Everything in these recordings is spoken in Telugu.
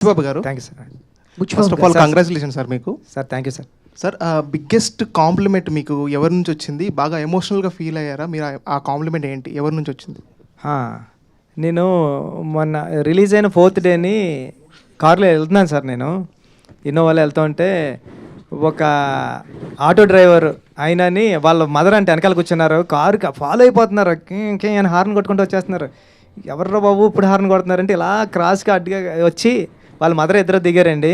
బాబు గారు, thank you sir. First of all congratulation sir మీకు. Sir thank you sir. Sir biggest compliment మీకు ఎవరి నుంచి వచ్చింది? బాగా ఎమోషనల్గా ఫీల్ అయ్యారా మీరు? ఆ కాంప్లిమెంట్ ఏంటి, ఎవరి నుంచి వచ్చింది? నేను మొన్న రిలీజ్ అయిన 4th డేని కార్లో వెళ్తున్నాను సార్. నేను ఇన్నోవాలో వెళ్తూ ఉంటే ఒక ఆటో డ్రైవర్ ఆయనని వాళ్ళ మదర్ అంటే వెనకాల కూర్చున్నారు, కారుకి ఫాలో అయిపోతున్నారు, ఇంకే అని హార్న్ కొట్టుకుంటూ వచ్చేస్తున్నారు. ఎవర్రా బాబు ఇప్పుడు హార్న్ కొడుతున్నారంటే ఇలా క్రాస్గా అడ్డుగా వచ్చి వాళ్ళ మదర్ ఇద్దరు దిగారండి.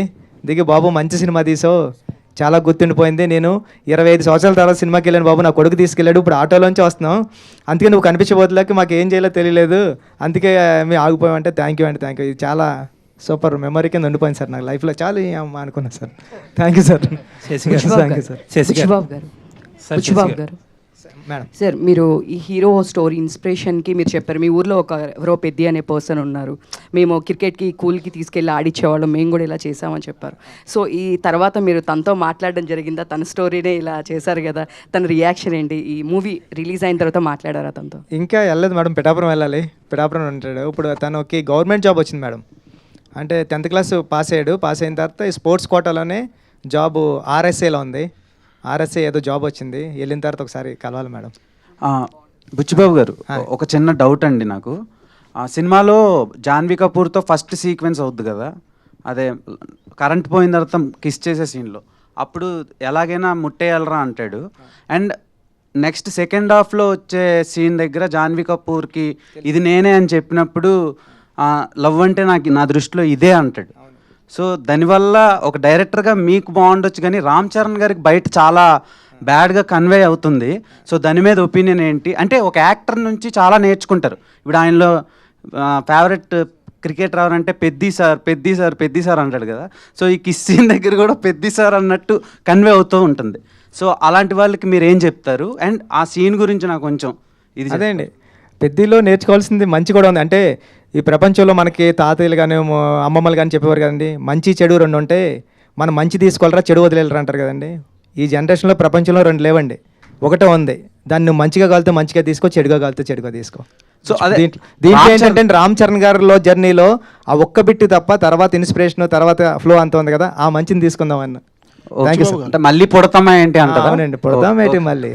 దిగి బాబు మంచి సినిమా తీసావు, చాలా గుర్తుండిపోయింది, నేను 25 సంవత్సరాల తర్వాత సినిమాకి వెళ్ళాను బాబు, నా కొడుకు తీసుకెళ్ళాడు, ఇప్పుడు ఆటోలోంచి వస్తున్నాం, అందుకే నువ్వు కనిపించబోతులేక మాకు ఏం చేయాలో తెలియలేదు, అందుకే మేము ఆగిపోయామంటే థ్యాంక్ యూ అండి, థ్యాంక్ యూ. ఇది చాలా సూపర్ మెమరీ కింద ఉండిపోయింది సార్ నాకు లైఫ్లో. చాలా అనుకున్నాను sir. Thank you sir. Thank you sir. Buchibabu గారు మేడం సార్, మీరు ఈ హీరో స్టోరీ ఇన్స్పిరేషన్కి మీరు చెప్పారు మీ ఊర్లో ఎవరో పెద్ది అనే పర్సన్ ఉన్నారు, మేము క్రికెట్కి కూల్కి తీసుకెళ్ళి ఆడిచ్చేవాళ్ళం, మేము కూడా ఇలా చేసామని చెప్పారు. సో ఈ తర్వాత మీరు తనతో మాట్లాడడం జరిగిందా? తన స్టోరీనే ఇలా చేశారు కదా, తన రియాక్షన్ ఏంటి? ఈ మూవీ రిలీజ్ అయిన తర్వాత మాట్లాడారా తనతో? ఇంకా వెళ్ళలేదు మేడం, పిఠాపురం వెళ్ళాలి, పిఠాపురం ఉంటాడు ఇప్పుడు. తనకి గవర్నమెంట్ జాబ్ వచ్చింది మేడం, అంటే 10th క్లాస్ పాస్ అయ్యాడు. పాస్ అయిన తర్వాత ఈ స్పోర్ట్స్ కోటాలోనే జాబు RSAలో ఉంది, RSA ఏదో జాబ్ వచ్చింది, వెళ్ళిన తర్వాత ఒకసారి కలవాలి మేడం. బుచ్చిబాబు గారు, ఒక చిన్న డౌట్ అండి నాకు. ఆ సినిమాలో జాన్వీ కపూర్తో ఫస్ట్ సీక్వెన్స్ అవుద్ది కదా, అదే కరెంట్ పోయిన తర్వాత కిస్ చేసే సీన్లో, అప్పుడు ఎలాగైనా ముట్టేయాలరా అంటాడు. అండ్ నెక్స్ట్ సెకండ్ హాఫ్లో వచ్చే సీన్ దగ్గర జాన్వీ కపూర్కి ఇది నేనే అని చెప్పినప్పుడు లవ్ అంటే నా దృష్టిలో ఇదే అంటాడు. సో దానివల్ల ఒక డైరెక్టర్గా మీకు బాగుండొచ్చు, కానీ రామ్ చరణ్ గారికి బయట చాలా బ్యాడ్గా కన్వే అవుతుంది. సో దాని మీద ఒపీనియన్ ఏంటి? అంటే ఒక యాక్టర్ నుంచి చాలా నేర్చుకుంటారు. ఇప్పుడు ఆయనలో ఫేవరెట్ క్రికెటర్ ఎవరంటే పెద్ది సార్ అంటాడు కదా. సో ఈ కిస్ సీన్ దగ్గర కూడా పెద్ది సార్ అన్నట్టు కన్వే అవుతూ ఉంటుంది. సో అలాంటి వాళ్ళకి మీరు ఏం చెప్తారు? అండ్ ఆ సీన్ గురించి నాకు కొంచెం ఇది అదే అండి, పెద్దిలో నేర్చుకోవాల్సింది మంచి కూడా ఉంది. అంటే ఈ ప్రపంచంలో మనకి తాతయ్యలు కానీ అమ్మమ్మలు కానీ చెప్పేవారు కదండి, మంచి చెడు 2 ఉంటే మనం మంచి తీసుకోవాలరా చెడు వదిలేరు అంటారు కదండి. ఈ జనరేషన్లో ప్రపంచంలో 2 లేవండి, ఒకటే ఉంది, దాన్ని నువ్వు మంచిగా కాలితే మంచిగా తీసుకో, చెడుగా కాలితే చెడుగా తీసుకో. సో అదే దీంట్లో ఏంటంటే రామ్ చరణ్ గారిలో జర్నీలో ఆ ఒక్క బిట్టు తప్ప తర్వాత ఇన్స్పిరేషన్ తర్వాత ఫ్లో అంత ఉంది కదా, ఆ మంచిని తీసుకుందాం అన్న. Thank you sir. అంటే మళ్ళీ పుడతామా ఏంటి అంటారా? అవునండి, పుడతాం ఏంటి మళ్ళీ.